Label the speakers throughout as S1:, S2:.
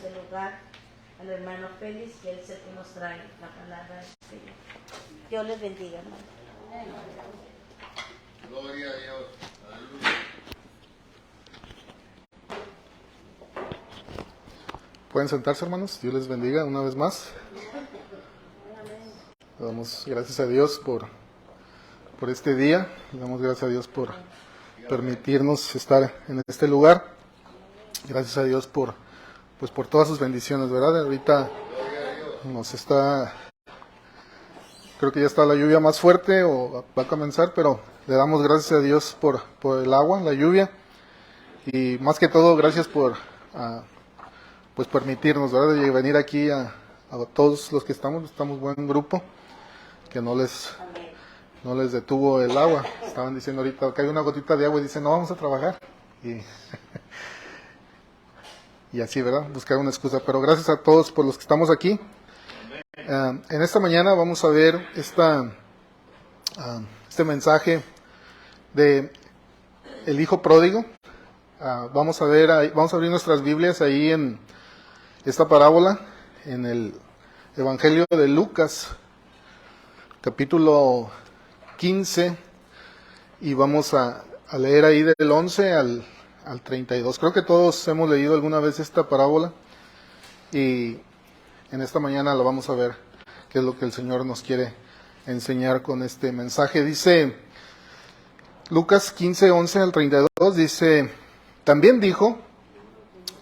S1: el lugar al hermano Félix, que él es el que nos trae la palabra. Dios les bendiga, hermano.
S2: Gloria a Dios. Aleluya.
S3: Pueden sentarse, hermanos. Dios les bendiga una vez más. Le damos gracias a Dios por este día. Le damos gracias a Dios por permitirnos estar en este lugar. Gracias a Dios por todas sus bendiciones, ¿verdad? Ahorita nos está, creo que ya está la lluvia más fuerte o va a comenzar, pero le damos gracias a Dios por el agua, la lluvia, y más que todo gracias por pues permitirnos, ¿verdad? De venir aquí a todos los que estamos buen grupo, que no les detuvo el agua. Estaban diciendo ahorita que hay una gotita de agua y dicen no vamos a trabajar, y así, ¿verdad? Buscar una excusa. Pero gracias a todos por los que estamos aquí. En esta mañana vamos a ver este mensaje de el hijo pródigo. Vamos a abrir nuestras Biblias ahí en esta parábola, en el Evangelio de Lucas, capítulo 15, y vamos a leer ahí del 11 al 32. Creo que todos hemos leído alguna vez esta parábola y en esta mañana la vamos a ver qué es lo que el Señor nos quiere enseñar con este mensaje. Dice Lucas 15, 11 al 32, dice: también dijo,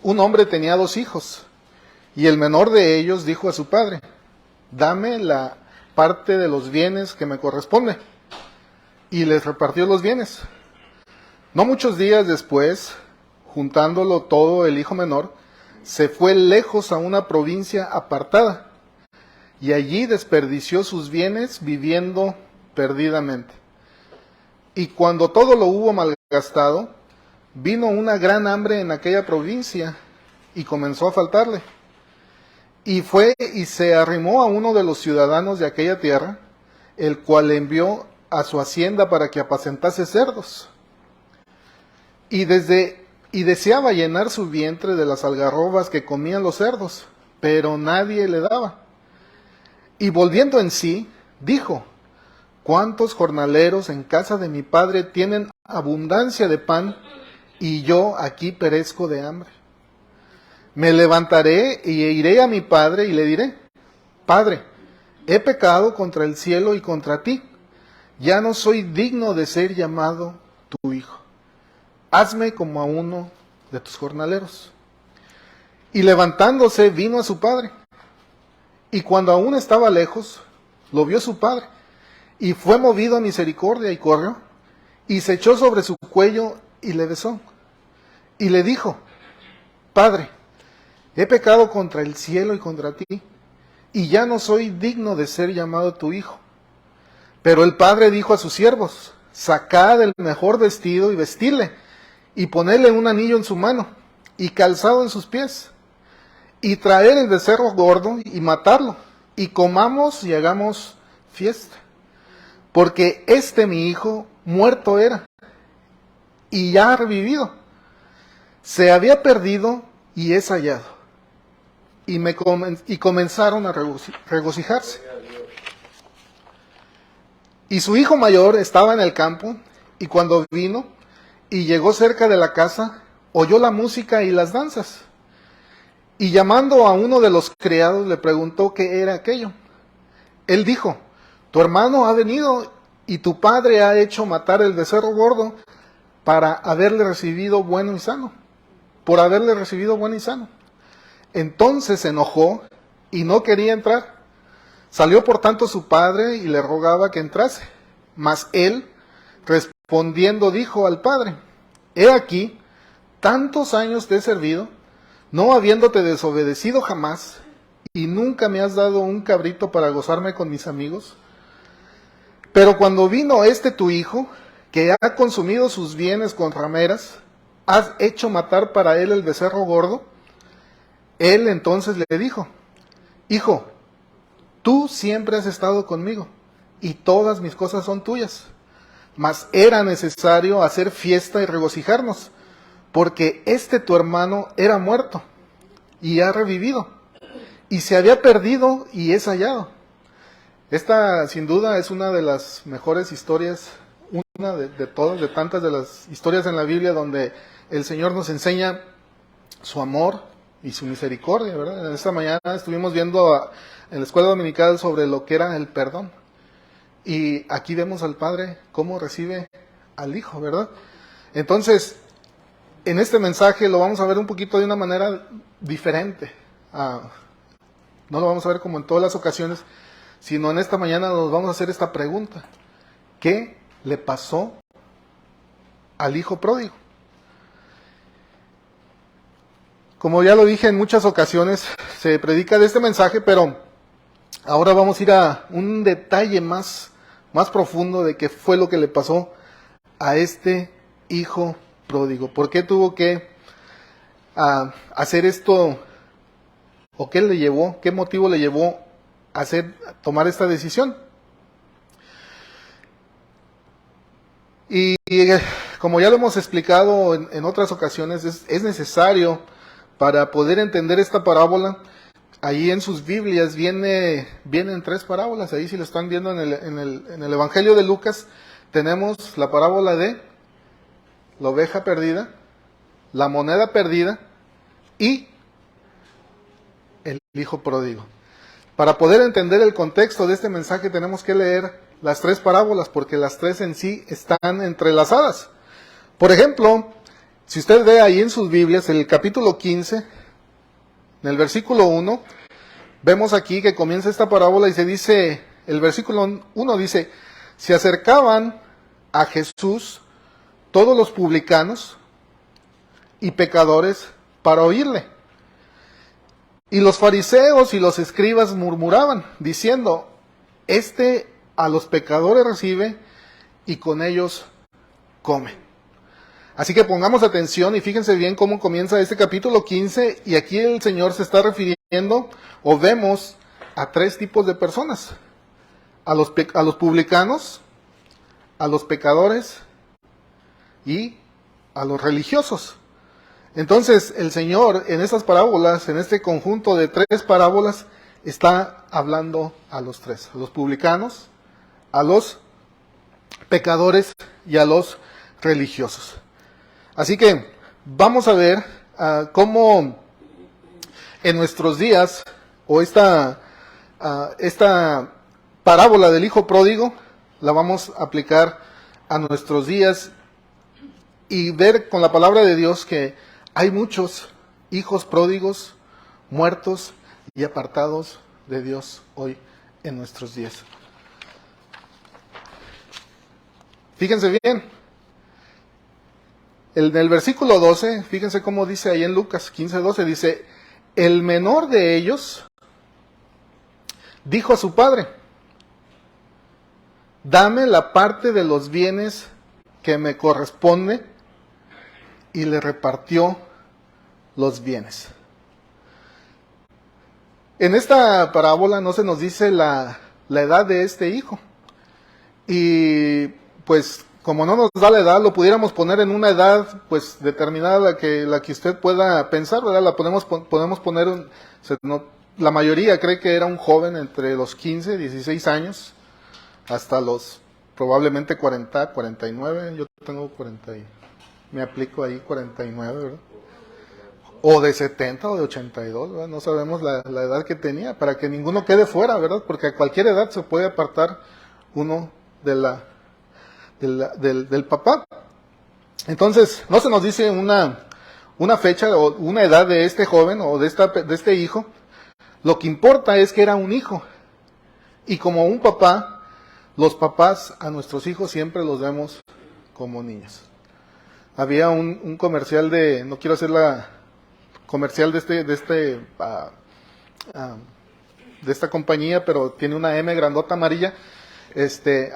S3: un hombre tenía 2 hijos, y el menor de ellos dijo a su padre: dame la parte de los bienes que me corresponde. Y les repartió los bienes. No muchos días después, juntándolo todo, el hijo menor se fue lejos a una provincia apartada, y allí desperdició sus bienes viviendo perdidamente. Y cuando todo lo hubo malgastado, vino una gran hambre en aquella provincia, y comenzó a faltarle. Y fue y se arrimó a uno de los ciudadanos de aquella tierra, el cual le envió a su hacienda para que apacentase cerdos. Y deseaba llenar su vientre de las algarrobas que comían los cerdos, pero nadie le daba. Y volviendo en sí, dijo: ¿cuántos jornaleros en casa de mi padre tienen abundancia de pan, y yo aquí perezco de hambre? Me levantaré y iré a mi padre y le diré: Padre, he pecado contra el cielo y contra ti. Ya no soy digno de ser llamado tu hijo. Hazme como a uno de tus jornaleros. Y levantándose vino a su padre. Y cuando aún estaba lejos, lo vio su padre, y fue movido a misericordia, y corrió, y se echó sobre su cuello, y le besó. Y le dijo: Padre, he pecado contra el cielo y contra ti, y ya no soy digno de ser llamado tu hijo. Pero el padre dijo a sus siervos: sacad el mejor vestido y vestidle, y ponedle un anillo en su mano, y calzado en sus pies, y traer el becerro gordo, y matarlo, y comamos y hagamos fiesta. Porque mi hijo muerto era, y ya ha revivido. Se había perdido, y es hallado. Y comenzaron a regocijarse. Y su hijo mayor estaba en el campo, y cuando vino y llegó cerca de la casa, oyó la música y las danzas. Y llamando a uno de los criados, le preguntó qué era aquello. Él dijo: tu hermano ha venido, y tu padre ha hecho matar el becerro gordo por haberle recibido bueno y sano. Entonces se enojó y no quería entrar. Salió por tanto su padre y le rogaba que entrase. Mas él, respondiendo, dijo al padre: he aquí, tantos años te he servido, no habiéndote desobedecido jamás, y nunca me has dado un cabrito para gozarme con mis amigos. Pero cuando vino tu hijo, que ha consumido sus bienes con rameras, ¿has hecho matar para él el becerro gordo? Él entonces le dijo: hijo, tú siempre has estado conmigo, y todas mis cosas son tuyas. Mas era necesario hacer fiesta y regocijarnos, porque tu hermano era muerto y ha revivido. Y se había perdido y es hallado. Esta, sin duda, es una de las mejores historias, una de todas, de tantas de las historias en la Biblia donde el Señor nos enseña su amor y su misericordia, ¿verdad? Esta mañana estuvimos viendo en la escuela dominical sobre lo que era el perdón. Y aquí vemos al Padre cómo recibe al Hijo, ¿verdad? Entonces, en este mensaje lo vamos a ver un poquito de una manera diferente. No lo vamos a ver como en todas las ocasiones, sino en esta mañana nos vamos a hacer esta pregunta. ¿Qué le pasó al hijo pródigo? Como ya lo dije en muchas ocasiones, se predica de este mensaje, pero ahora vamos a ir a un detalle más profundo de qué fue lo que le pasó a este hijo pródigo. ¿Por qué tuvo que hacer esto? ¿O qué le llevó? ¿Qué motivo le llevó a tomar esta decisión? Y como ya lo hemos explicado en otras ocasiones, es necesario para poder entender esta parábola. Ahí en sus Biblias vienen 3 parábolas. Ahí si lo están viendo en el Evangelio de Lucas, tenemos la parábola de la oveja perdida, la moneda perdida y el hijo pródigo. Para poder entender el contexto de este mensaje tenemos que leer las 3 parábolas, porque las 3 en sí están entrelazadas. Por ejemplo, si usted ve ahí en sus Biblias, el capítulo 15, en el versículo 1, vemos aquí que comienza esta parábola y se dice, el versículo 1 dice, se acercaban a Jesús todos los publicanos y pecadores para oírle. Y los fariseos y los escribas murmuraban, diciendo, a los pecadores recibe y con ellos come. Así que pongamos atención y fíjense bien cómo comienza este capítulo 15, y aquí el Señor se está refiriendo, o vemos, a 3 tipos de personas. A los publicanos, a los pecadores y a los religiosos. Entonces, el Señor en estas parábolas, en este conjunto de 3 parábolas, está hablando a los 3, a los publicanos, a los pecadores y a los religiosos. Así que vamos a ver cómo en nuestros días, o esta parábola del hijo pródigo, la vamos a aplicar a nuestros días y ver con la palabra de Dios que hay muchos hijos pródigos muertos y apartados de Dios hoy en nuestros días. Fíjense bien, en el versículo 12, fíjense cómo dice ahí en Lucas 15:12, dice, el menor de ellos dijo a su padre, dame la parte de los bienes que me corresponde, y le repartió los bienes. En esta parábola no se nos dice la edad de este hijo. Y pues como no nos da la edad, lo pudiéramos poner en una edad pues determinada, la que usted pueda pensar, ¿verdad? La podemos poner, la mayoría cree que era un joven entre los 15, 16 años, hasta los probablemente 40, 49, yo tengo 40, me aplico ahí 49, ¿verdad? O de 70 o de 82, ¿verdad? No sabemos la edad que tenía, para que ninguno quede fuera, ¿verdad? Porque a cualquier edad se puede apartar uno del papá. Entonces, no se nos dice una fecha o una edad de este joven o de este hijo. Lo que importa es que era un hijo. Y como un papá, los papás a nuestros hijos siempre los vemos como niños. Había un comercial no quiero hacer la comercial de esta compañía, pero tiene una M grandota amarilla.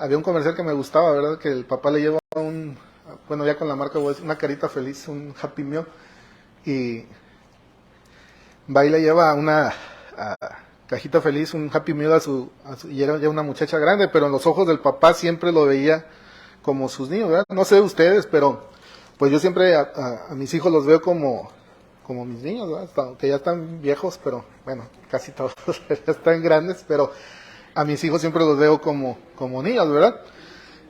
S3: Había un comercial que me gustaba, ¿verdad? Que el papá le lleva ya con la marca, una carita feliz, un Happy Meal, y va y le lleva una cajita feliz, un Happy Meal y era ya una muchacha grande, pero en los ojos del papá siempre lo veía como sus niños, ¿verdad? No sé ustedes, pero pues yo siempre a mis hijos los veo como como mis niños, ¿verdad? Que ya están viejos, pero bueno, casi todos ya están grandes, pero a mis hijos siempre los veo como niños, ¿verdad?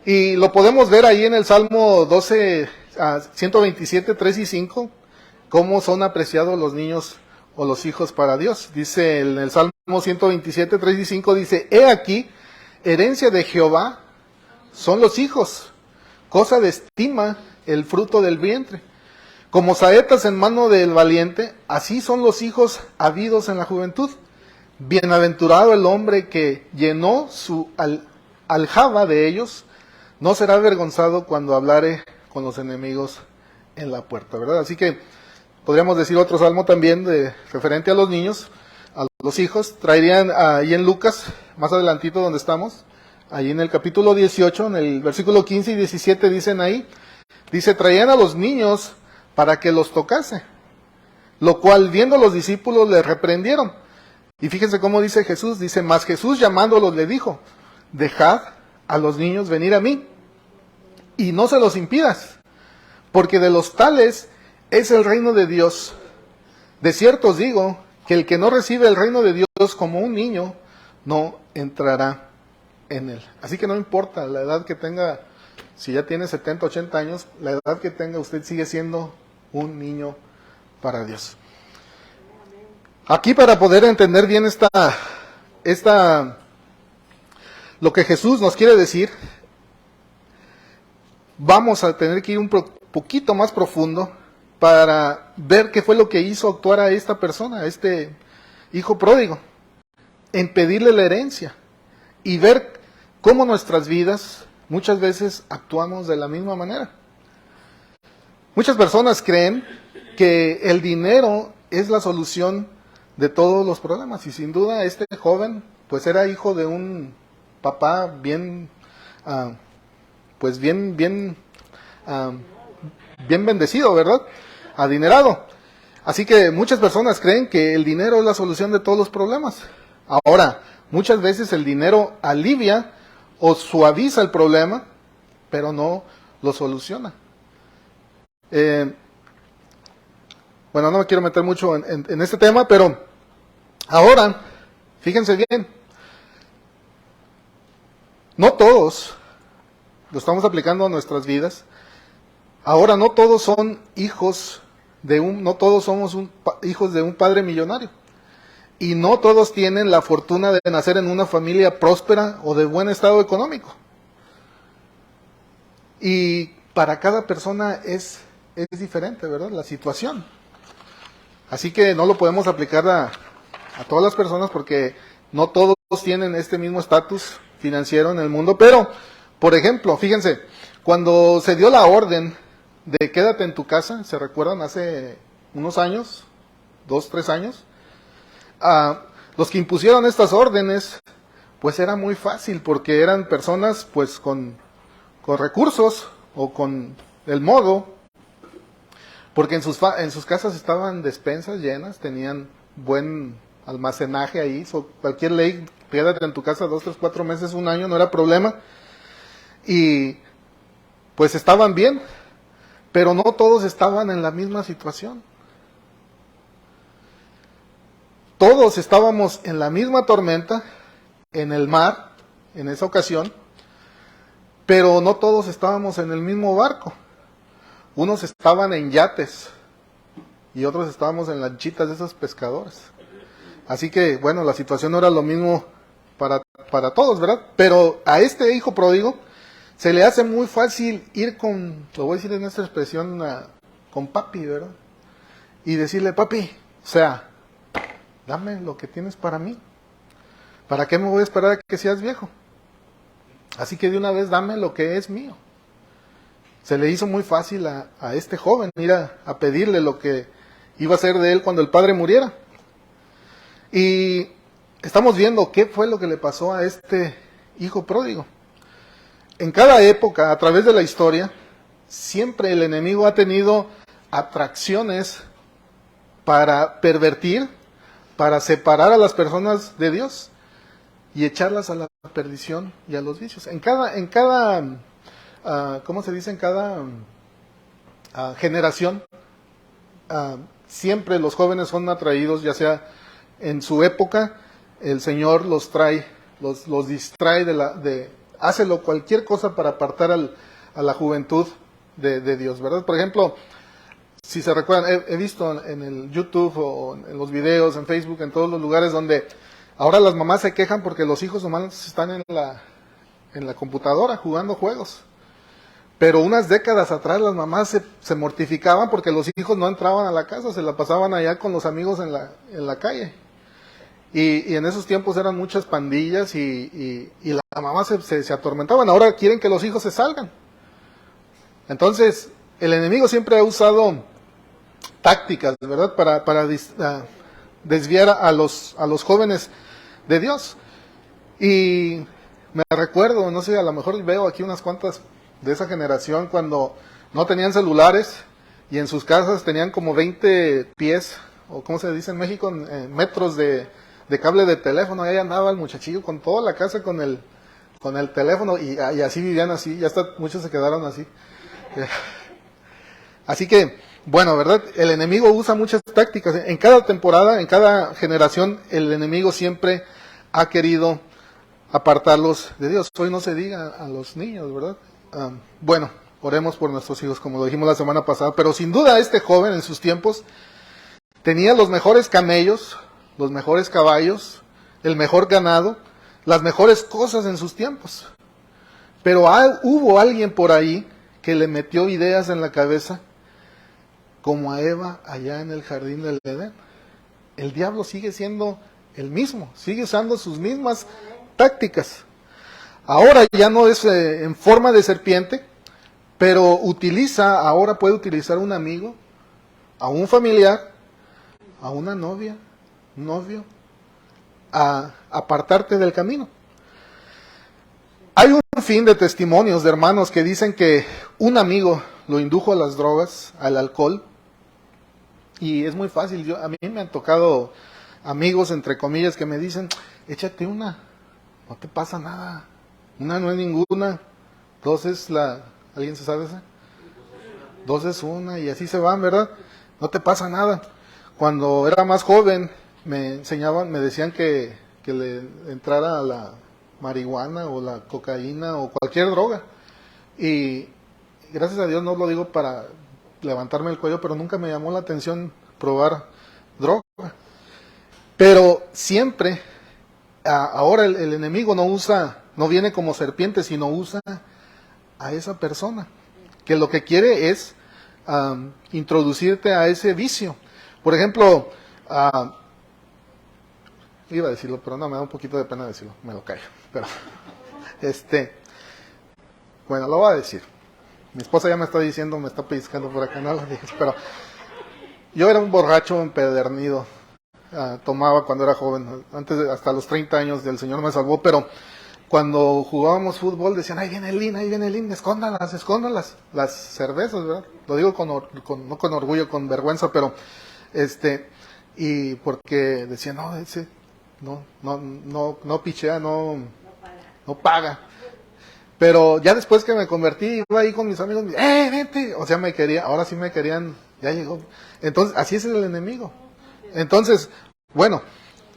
S3: Y lo podemos ver ahí en el Salmo 12, 127, 3 y 5, cómo son apreciados los niños o los hijos para Dios. Dice en el Salmo 127, 3 y 5, dice: He aquí, herencia de Jehová son los hijos, cosa de estima el fruto del vientre. Como saetas en mano del valiente, así son los hijos habidos en la juventud. Bienaventurado el hombre que llenó su aljaba de ellos, no será avergonzado cuando hablare con los enemigos en la puerta, ¿verdad? Así que podríamos decir otro salmo también referente a los niños, a los hijos. Traerían ahí en Lucas, más adelantito donde estamos, ahí en el capítulo 18, en el versículo 15 y 17 dicen ahí, dice: traían a los niños para que los tocase, lo cual viendo los discípulos le reprendieron. Y fíjense cómo dice Jesús, dice: mas Jesús llamándolos le dijo: dejad a los niños venir a mí, y no se los impidas, porque de los tales es el reino de Dios. De cierto os digo, que el que no recibe el reino de Dios como un niño, no entrará en él. Así que no importa la edad que tenga, si ya tiene 70, 80 años, la edad que tenga, usted sigue siendo un niño para Dios. Aquí, para poder entender bien lo que Jesús nos quiere decir, vamos a tener que ir un poquito más profundo para ver qué fue lo que hizo actuar a esta persona, a este hijo pródigo, en pedirle la herencia, y ver cómo nuestras vidas muchas veces actuamos de la misma manera. Muchas personas creen que el dinero es la solución de todos los problemas, y sin duda este joven pues era hijo de un papá bien bendecido, ¿verdad? Adinerado. Así que muchas personas creen que el dinero es la solución de todos los problemas. Ahora, muchas veces el dinero alivia o suaviza el problema, pero no lo soluciona. Bueno, no me quiero meter mucho en este tema, pero ahora, fíjense bien, no todos lo estamos aplicando a nuestras vidas. Ahora no todos son hijos no todos somos hijos de un padre millonario. Y no todos tienen la fortuna de nacer en una familia próspera o de buen estado económico. Y para cada persona es diferente, ¿verdad? La situación. Así que no lo podemos aplicar a todas las personas, porque no todos tienen este mismo estatus financiero en el mundo. Pero, por ejemplo, fíjense, cuando se dio la orden de quédate en tu casa, ¿se recuerdan? Hace unos años, 2, 3 años, los que impusieron estas órdenes, pues era muy fácil, porque eran personas pues con recursos o con el modo, porque en sus casas estaban despensas llenas, tenían buen almacenaje ahí, cualquier ley, quédate en tu casa 2, 3, 4 meses, un año, no era problema, y pues estaban bien, pero no todos estaban en la misma situación. Todos estábamos en la misma tormenta, en el mar, en esa ocasión, pero no todos estábamos en el mismo barco. Unos estaban en yates y otros estábamos en lanchitas de esos pescadores. Así que, bueno, la situación no era lo mismo para todos, ¿verdad? Pero a este hijo pródigo se le hace muy fácil ir lo voy a decir en esta expresión, con papi, ¿verdad? Y decirle: papi, o sea, dame lo que tienes para mí. ¿Para qué me voy a esperar a que seas viejo? Así que de una vez dame lo que es mío. Se le hizo muy fácil a este joven ir a pedirle lo que iba a ser de él cuando el padre muriera. Y estamos viendo qué fue lo que le pasó a este hijo pródigo. En cada época, a través de la historia, siempre el enemigo ha tenido atracciones para pervertir, para separar a las personas de Dios y echarlas a la perdición y a los vicios. En cada ¿cómo se dice? En cada generación siempre los jóvenes son atraídos, ya sea en su época, el Señor los trae, los distrae hace cualquier cosa para apartar a la juventud de Dios, ¿verdad? Por ejemplo, si se recuerdan, he visto en el YouTube o en los videos, en Facebook, en todos los lugares donde ahora las mamás se quejan porque los hijos nomás están en la computadora jugando juegos. Pero unas décadas atrás las mamás se mortificaban porque los hijos no entraban a la casa, se la pasaban allá con los amigos en la calle. Y en esos tiempos eran muchas pandillas y la mamá se atormentaban. Ahora quieren que los hijos se salgan. Entonces, el enemigo siempre ha usado tácticas, ¿verdad? Para desviar a los jóvenes de Dios. Y me recuerdo, no sé, a lo mejor veo aquí unas cuantas de esa generación cuando no tenían celulares y en sus casas tenían como 20 pies, o como se dice en México, metros de cable de teléfono. Y ahí andaba el muchachillo con toda la casa con el teléfono y así vivían así, ya hasta muchos se quedaron así. Así que, bueno, ¿verdad? El enemigo usa muchas tácticas. En cada temporada, en cada generación, el enemigo siempre ha querido apartarlos de Dios. Hoy no se diga a los niños, ¿verdad? Bueno, oremos por nuestros hijos, como lo dijimos la semana pasada, pero sin duda este joven en sus tiempos tenía los mejores camellos, los mejores caballos, el mejor ganado, las mejores cosas en sus tiempos. Pero hubo alguien por ahí que le metió ideas en la cabeza, como a Eva allá en el jardín del Edén. El diablo sigue siendo el mismo, sigue usando sus mismas tácticas. Ahora ya no es en forma de serpiente, pero ahora puede utilizar a un amigo, a un familiar, a una novia, un novio, a apartarte del camino. Hay un fin de testimonios de hermanos que dicen que un amigo lo indujo a las drogas, al alcohol, y es muy fácil. A mí me han tocado amigos, entre comillas, que me dicen, échate una, no te pasa nada. Una no es ninguna, dos es ¿alguien se sabe esa? Dos es una, y así se van, ¿verdad? No te pasa nada. Cuando era más joven, me decían que le entrara a la marihuana o la cocaína o cualquier droga. Y gracias a Dios no lo digo para levantarme el cuello, pero nunca me llamó la atención probar droga. Pero siempre, ahora el enemigo no viene como serpiente, sino usa a esa persona, que lo que quiere es introducirte a ese vicio. Por ejemplo, iba a decirlo, pero no, me da un poquito de pena decirlo, me lo callo. Pero, bueno, lo voy a decir. Mi esposa ya me está diciendo, me está pellizcando por acá, no lo dije, pero yo era un borracho empedernido. Tomaba cuando era joven, hasta los 30 años, el Señor me salvó, pero cuando jugábamos fútbol decían, ahí viene el Lin, escóndalas, las cervezas, ¿verdad? Lo digo no con orgullo, con vergüenza, pero y porque decían, no, ese no pichea, no paga. Pero ya después que me convertí, iba ahí con mis amigos, vente, o sea, ahora sí me querían, ya llegó. Entonces, así es el enemigo. Entonces, bueno,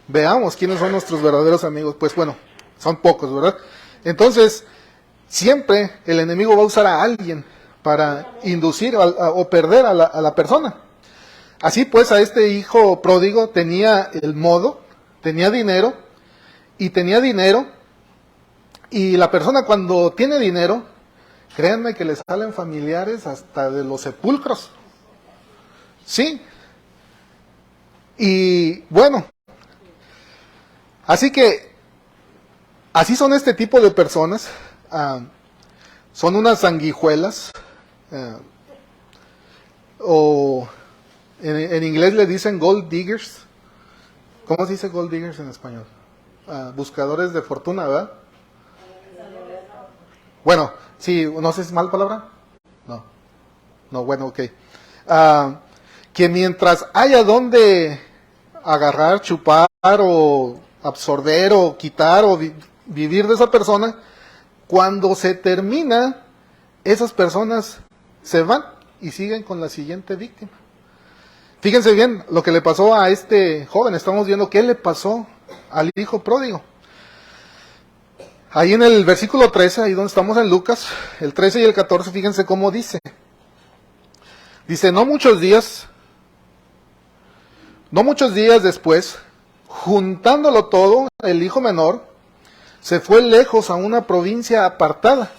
S3: veamos quiénes son nuestros verdaderos amigos. Pues bueno, son pocos, ¿verdad? Entonces, siempre el enemigo va a usar a alguien para inducir o perder a la persona. Así pues, a este hijo pródigo tenía tenía dinero, y la persona cuando tiene dinero, créanme que le salen familiares hasta de los sepulcros. Sí. Y bueno, así que, así son este tipo de personas. Son unas sanguijuelas, o en inglés le dicen gold diggers. ¿Cómo se dice gold diggers en español? Buscadores de fortuna, ¿verdad? Bueno, sí, no sé si es mal palabra. No, bueno, ok. Que mientras haya donde agarrar, chupar o absorber o quitar o vivir de esa persona, cuando se termina, esas personas se van y siguen con la siguiente víctima. Fíjense bien lo que le pasó a este joven. Estamos viendo qué le pasó al hijo pródigo. Ahí en el versículo 13, ahí donde estamos en Lucas, el 13 y el 14, fíjense cómo dice. Dice, no muchos días después, juntándolo todo, el hijo menor se fue lejos a una provincia apartada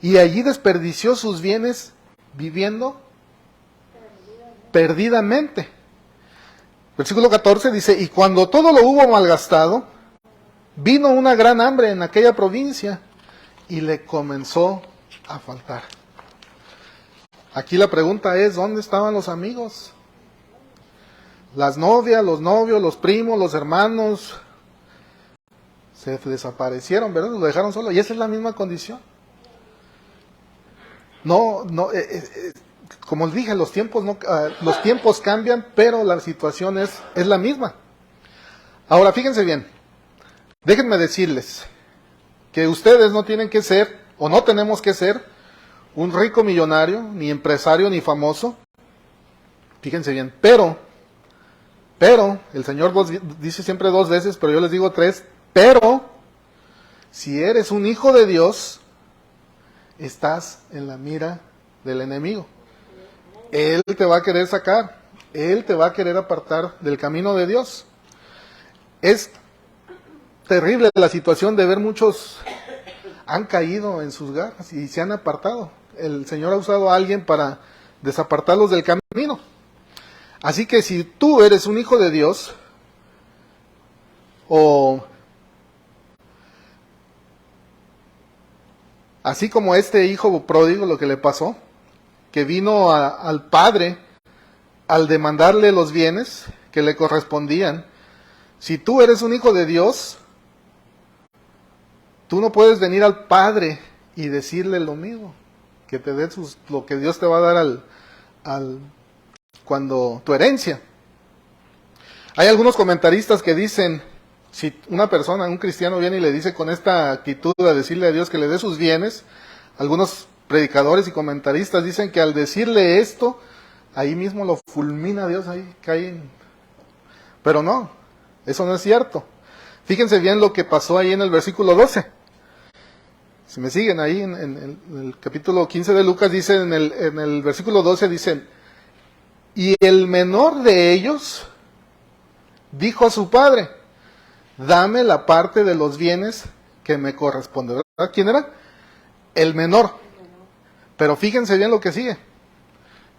S3: y allí desperdició sus bienes viviendo perdidamente. Versículo 14 dice, y cuando todo lo hubo malgastado, vino una gran hambre en aquella provincia y le comenzó a faltar. Aquí la pregunta es, ¿dónde estaban los amigos? Las novias, los novios, los primos, los hermanos, se desaparecieron, ¿verdad? Lo dejaron solo. Y esa es la misma condición. Como les dije, los tiempos cambian, pero la situación es la misma. Ahora, fíjense bien. Déjenme decirles que ustedes no tienen que ser, o no tenemos que ser, un rico millonario, ni empresario, ni famoso. Fíjense bien. Pero, el Señor dice siempre 2 veces, pero yo les digo 3, pero, si eres un hijo de Dios, estás en la mira del enemigo. Él te va a querer sacar, Él te va a querer apartar del camino de Dios. Es terrible la situación de ver muchos han caído en sus garras y se han apartado. El Señor ha usado a alguien para desapartarlos del camino. Así que si tú eres un hijo de Dios, o así como este hijo pródigo, lo que le pasó, que vino al padre al demandarle los bienes que le correspondían, si tú eres un hijo de Dios, tú no puedes venir al padre y decirle lo mismo, que te dé lo que Dios te va a dar cuando tu herencia. Hay algunos comentaristas que dicen, si una persona, un cristiano viene y le dice con esta actitud a decirle a Dios que le dé sus bienes, algunos predicadores y comentaristas dicen que al decirle esto, ahí mismo lo fulmina Dios, ahí cae. Pero no, eso no es cierto. Fíjense bien lo que pasó ahí en el versículo 12. Si me siguen ahí en el capítulo 15 de Lucas, dice en el versículo 12, dice, y el menor de ellos dijo a su padre, dame la parte de los bienes que me corresponde. ¿Verdad? ¿Quién era? El menor. Pero fíjense bien lo que sigue.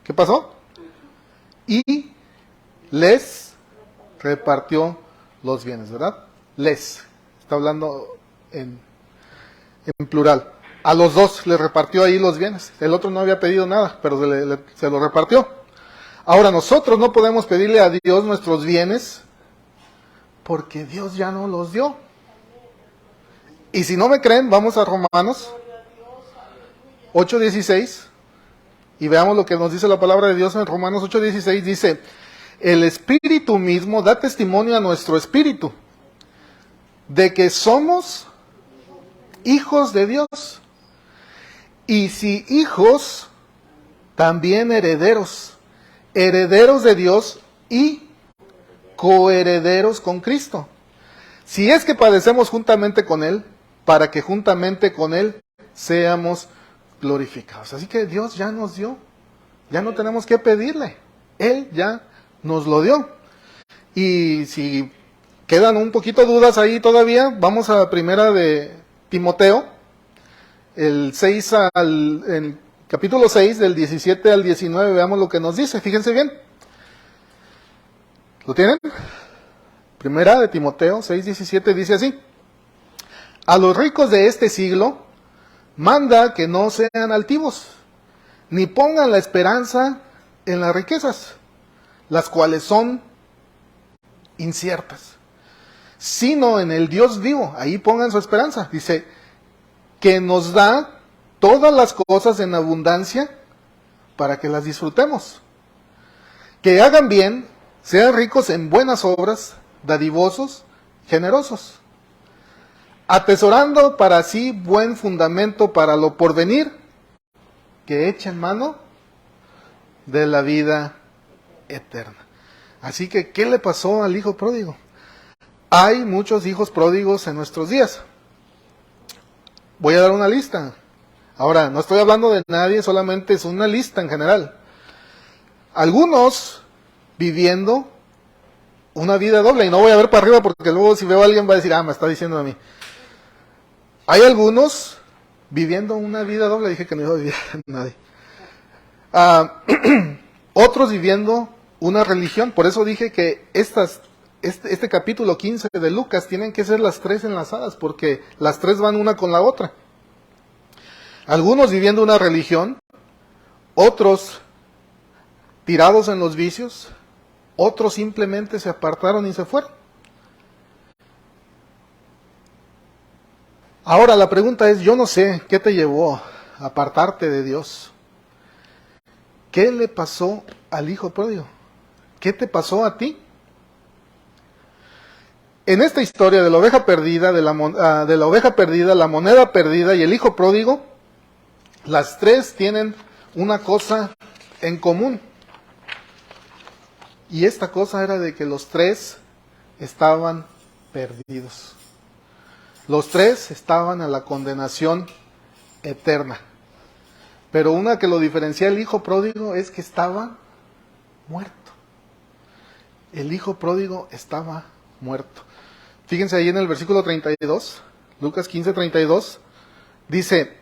S3: ¿Qué pasó? Y les repartió los bienes, ¿verdad? Les. Está hablando en plural. A los dos les repartió ahí los bienes. El otro no había pedido nada, pero se lo repartió. Ahora nosotros no podemos pedirle a Dios nuestros bienes porque Dios ya no los dio. Y si no me creen, vamos a Romanos 8:16 y veamos lo que nos dice la palabra de Dios en Romanos 8:16. Dice, el Espíritu mismo da testimonio a nuestro espíritu de que somos hijos de Dios. Y si hijos, también herederos. Herederos de Dios y coherederos con Cristo. Si es que padecemos juntamente con Él, para que juntamente con Él seamos glorificados. Así que Dios ya nos dio. Ya no tenemos que pedirle. Él ya nos lo dio. Y si quedan un poquito dudas ahí todavía, vamos a primera de Timoteo, el capítulo 6, del 17 al 19, veamos lo que nos dice. Fíjense bien. ¿Lo tienen? Primera de Timoteo 6:17 dice así: a los ricos de este siglo manda que no sean altivos, ni pongan la esperanza en las riquezas, las cuales son inciertas, sino en el Dios vivo. Ahí pongan su esperanza. Dice, que nos da todas las cosas en abundancia para que las disfrutemos. Que hagan bien, sean ricos en buenas obras, dadivosos, generosos, atesorando para sí buen fundamento para lo porvenir, que echen mano de la vida eterna. Así que, ¿qué le pasó al hijo pródigo? Hay muchos hijos pródigos en nuestros días. Voy a dar una lista. Ahora, no estoy hablando de nadie, solamente es una lista en general. Algunos viviendo una vida doble, y no voy a ver para arriba porque luego si veo a alguien va a decir, me está diciendo a mí. Hay algunos viviendo una vida doble, dije que no iba a vivir nadie. Otros viviendo una religión, por eso dije que este capítulo 15 de Lucas tienen que ser las tres enlazadas, porque las tres van una con la otra. Algunos viviendo una religión, otros tirados en los vicios, otros simplemente se apartaron y se fueron. Ahora la pregunta es, yo no sé qué te llevó a apartarte de Dios. ¿Qué le pasó al hijo pródigo? ¿Qué te pasó a ti? En esta historia de la oveja perdida, la moneda perdida y el hijo pródigo, las tres tienen una cosa en común. Y esta cosa era de que los tres estaban perdidos. Los tres estaban a la condenación eterna. Pero una que lo diferencia el hijo pródigo es que estaba muerto. El hijo pródigo estaba muerto. Fíjense ahí en el versículo 32, Lucas 15:32, dice,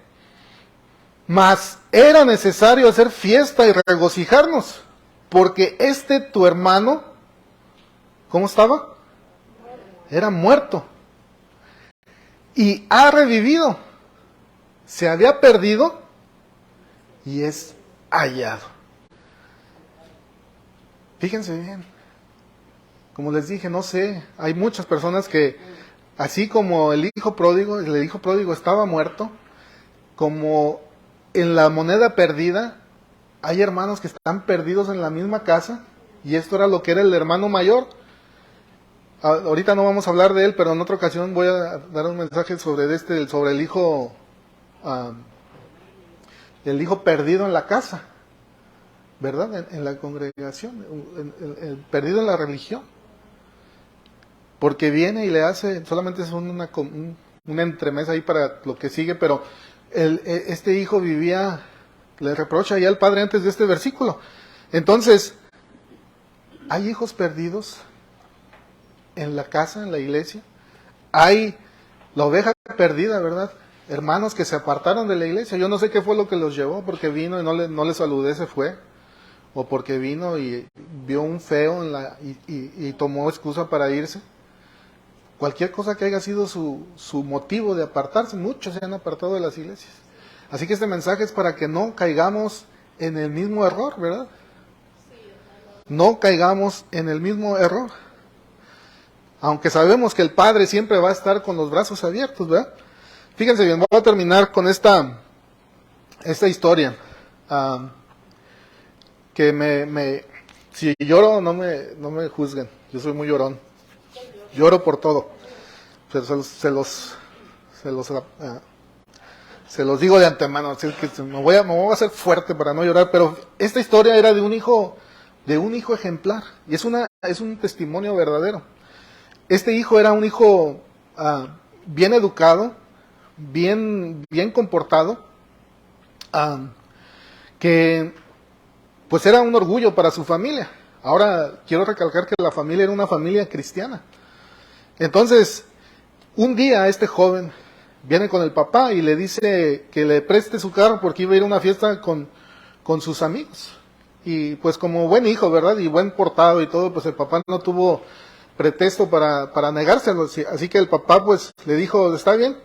S3: mas era necesario hacer fiesta y regocijarnos, porque tu hermano, ¿cómo estaba? Era muerto. Y ha revivido. Se había perdido y es hallado. Fíjense bien. Como les dije, no sé, hay muchas personas que, así como el hijo pródigo estaba muerto, como en la moneda perdida, hay hermanos que están perdidos en la misma casa, y esto era lo que era el hermano mayor. Ahorita no vamos a hablar de él, pero en otra ocasión voy a dar un mensaje sobre el hijo perdido en la casa, ¿verdad? En la congregación, perdido en la religión. Porque viene y le hace, solamente es una entremesa ahí para lo que sigue, pero este hijo le reprocha ya al padre antes de este versículo. Entonces, hay hijos perdidos en la casa, en la iglesia. Hay la oveja perdida, ¿verdad? Hermanos que se apartaron de la iglesia. Yo no sé qué fue lo que los llevó, porque vino y no le saludé, se fue. O porque vino y vio un feo y tomó excusa para irse. Cualquier cosa que haya sido su motivo de apartarse, muchos se han apartado de las iglesias. Así que este mensaje es para que no caigamos en el mismo error, ¿verdad? No caigamos en el mismo error. Aunque sabemos que el Padre siempre va a estar con los brazos abiertos, ¿verdad? Fíjense bien, voy a terminar con esta historia. Si lloro, no me juzguen. Yo soy muy llorón. Lloro por todo. Pero se los digo de antemano. Así que me voy a hacer fuerte para no llorar. Pero esta historia era de un hijo ejemplar. Y es un testimonio verdadero. Este hijo era un hijo bien educado, bien comportado, que pues era un orgullo para su familia. Ahora quiero recalcar que la familia era una familia cristiana. Entonces, un día este joven viene con el papá y le dice que le preste su carro porque iba a ir a una fiesta con sus amigos. Y pues como buen hijo, ¿verdad? Y buen portado y todo, pues el papá no tuvo pretexto para negárselo. Así que el papá pues le dijo, está bien,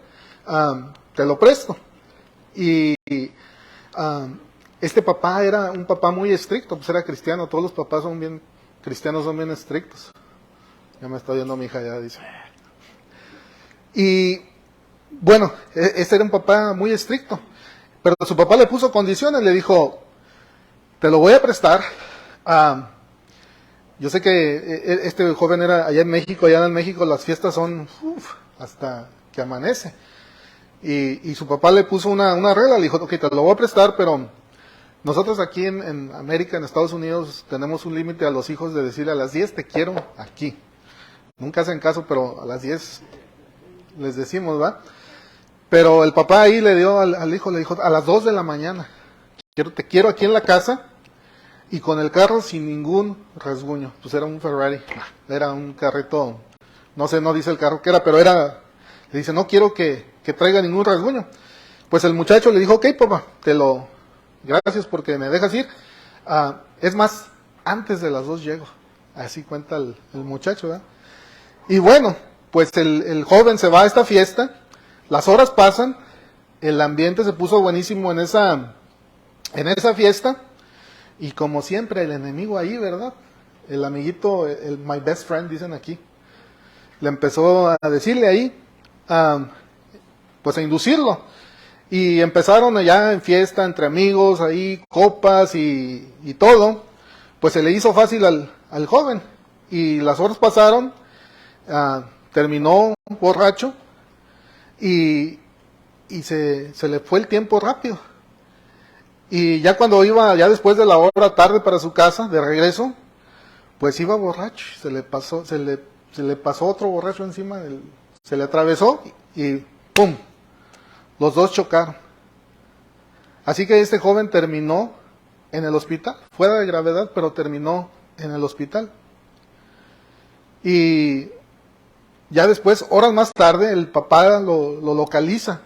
S3: te lo presto. Y este papá era un papá muy estricto, pues era cristiano. Todos los papás cristianos son bien estrictos. Ya me está viendo mi hija, ya dice. Y bueno, este era un papá muy estricto. Pero su papá le puso condiciones, le dijo, te lo voy a prestar. Yo sé que este joven era allá en México las fiestas son hasta que amanece. Y su papá le puso una regla, le dijo, ok, te lo voy a prestar, pero Nosotros aquí en América, en Estados Unidos, tenemos un límite a los hijos de decirle a las 10 te quiero aquí. Nunca hacen caso, pero a las 10 les decimos, ¿va? Pero el papá ahí le dio al hijo, le dijo, a las 2 de la mañana, te quiero aquí en la casa y con el carro sin ningún rasguño. Pues era un Ferrari, era un carrito, no sé, no dice el carro que era, pero era, le dice, no quiero que traiga ningún rasguño. Pues el muchacho le dijo, ok papá, gracias porque me dejas ir. Es más, antes de las 2 llego. Así cuenta el muchacho, ¿verdad? Y bueno, pues el joven se va a esta fiesta, las horas pasan, el ambiente se puso buenísimo en esa fiesta, y como siempre el enemigo ahí, ¿verdad? El amiguito, my best friend, dicen aquí, le empezó a decirle ahí, pues a inducirlo. Y empezaron ya en fiesta, entre amigos, ahí, copas y todo. Pues se le hizo fácil al joven. Y las horas pasaron, terminó borracho y se le fue el tiempo rápido. Y ya cuando iba, ya después de la hora tarde para su casa, de regreso, pues iba borracho. Se le pasó otro borracho encima, se le atravesó y ¡pum! Los dos chocaron. Así que este joven terminó en el hospital, fuera de gravedad, pero terminó en el hospital. Y ya después, horas más tarde, el papá lo localiza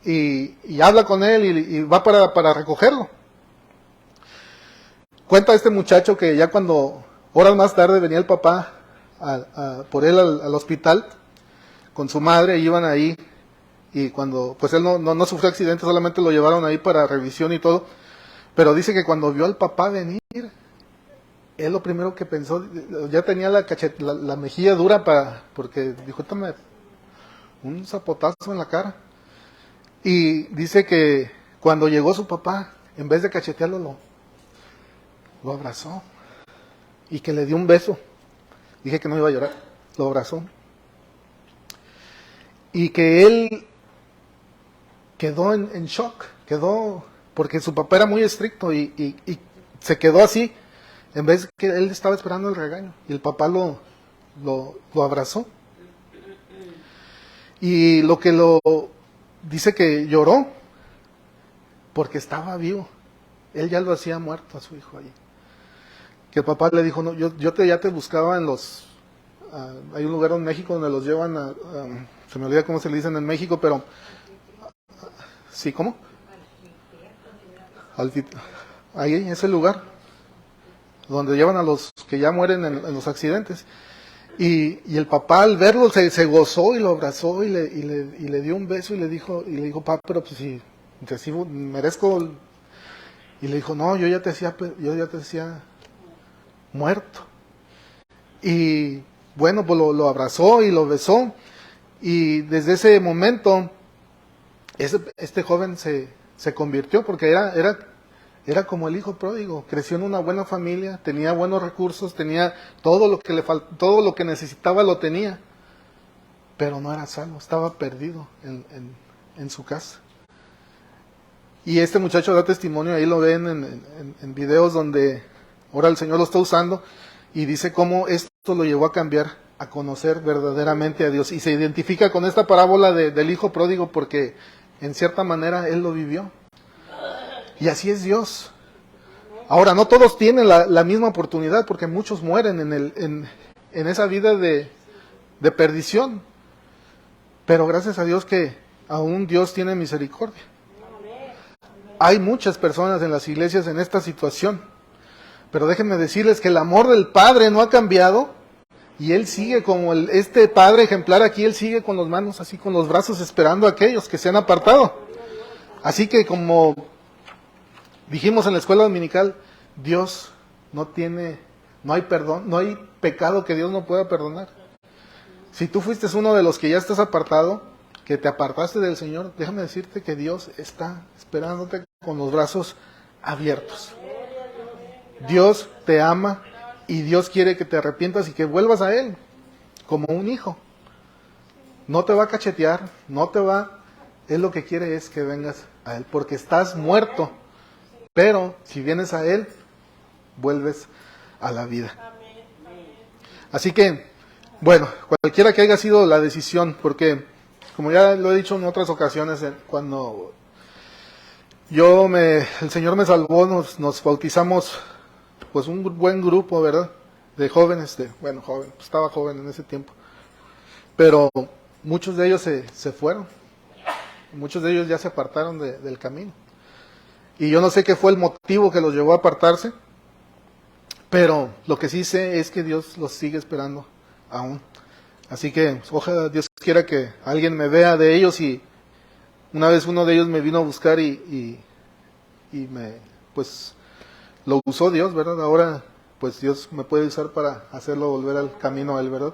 S3: y habla con él y va para recogerlo. Cuenta este muchacho que ya cuando, horas más tarde, venía el papá por él al hospital con su madre, iban ahí. Y cuando, pues él no sufrió accidente, solamente lo llevaron ahí para revisión y todo. Pero dice que cuando vio al papá venir, él lo primero que pensó, ya tenía la mejilla dura porque dijo, toma un zapotazo en la cara. Y dice que cuando llegó su papá, en vez de cachetearlo, lo abrazó. Y que le dio un beso. Dije que no iba a llorar. Lo abrazó. Y que él quedó en shock, porque su papá era muy estricto y se quedó así, en vez que él estaba esperando el regaño, y el papá lo abrazó. Y dice que lloró, porque estaba vivo, él ya lo hacía muerto a su hijo allí. Que el papá le dijo, no, yo ya te buscaba en hay un lugar en México donde los llevan se me olvida cómo se le dicen en México, pero sí, ¿cómo? Ahí, en ese lugar, donde llevan a los que ya mueren en los accidentes. Y el papá al verlo se gozó y lo abrazó y le dio un beso y le dijo, papá, pero pues si merezco. Y le dijo, no, yo ya te decía muerto. Y bueno, pues lo abrazó y lo besó. Y desde ese momento, este joven se convirtió, porque era como el hijo pródigo. Creció en una buena familia, tenía buenos recursos, tenía todo lo que todo lo que necesitaba lo tenía, pero no era salvo, estaba perdido en su casa. Y este muchacho da testimonio, ahí lo ven en videos donde ahora el Señor lo está usando, y dice cómo esto lo llevó a cambiar, a conocer verdaderamente a Dios. Y se identifica con esta parábola del hijo pródigo porque en cierta manera él lo vivió. Y así es Dios. Ahora, no todos tienen la misma oportunidad, porque muchos mueren en esa vida de perdición. Pero gracias a Dios que aún Dios tiene misericordia. Hay muchas personas en las iglesias en esta situación. Pero déjenme decirles que el amor del Padre no ha cambiado. Y Él sigue como este Padre ejemplar aquí, Él sigue con las manos así, con los brazos, esperando a aquellos que se han apartado. Así que como dijimos en la escuela dominical, Dios no hay perdón, no hay pecado que Dios no pueda perdonar. Si tú fuiste uno de los que ya estás apartado, que te apartaste del Señor, déjame decirte que Dios está esperándote con los brazos abiertos. Dios te ama y Dios quiere que te arrepientas y que vuelvas a Él como un hijo. No te va a cachetear, Él lo que quiere es que vengas a Él, porque estás muerto Pero si vienes a Él, vuelves a la vida. Así que, bueno, cualquiera que haya sido la decisión, porque como ya lo he dicho en otras ocasiones, cuando el Señor me salvó, nos bautizamos, pues un buen grupo, ¿verdad? De jóvenes, joven, estaba joven en ese tiempo. Pero muchos de ellos se fueron. Muchos de ellos ya se apartaron del camino. Y yo no sé qué fue el motivo que los llevó a apartarse, pero lo que sí sé es que Dios los sigue esperando aún. Así que ojalá Dios quiera que alguien me vea de ellos, y una vez uno de ellos me vino a buscar y pues lo usó Dios, ¿verdad? Ahora pues Dios me puede usar para hacerlo volver al camino a Él, ¿verdad?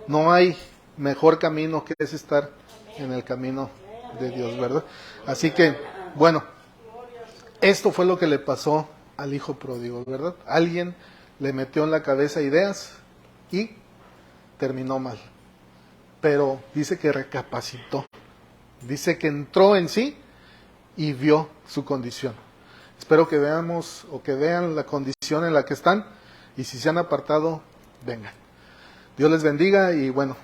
S3: No hay mejor camino que es estar en el camino de Dios, ¿verdad? Así que, bueno, esto fue lo que le pasó al hijo pródigo, ¿verdad? Alguien le metió en la cabeza ideas y terminó mal. Pero dice que recapacitó. Dice que entró en sí y vio su condición. Espero que veamos o que vean la condición en la que están, y si se han apartado, vengan. Dios les bendiga, y bueno,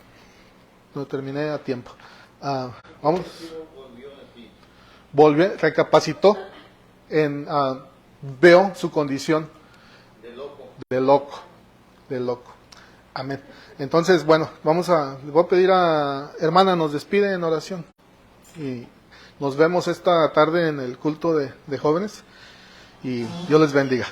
S3: no terminé a tiempo. Vamos. Volvió, recapacitó, veo su condición de loco. Amén. Entonces, bueno, le voy a pedir a hermana, nos despide en oración, y nos vemos esta tarde en el culto de jóvenes, y Dios les bendiga.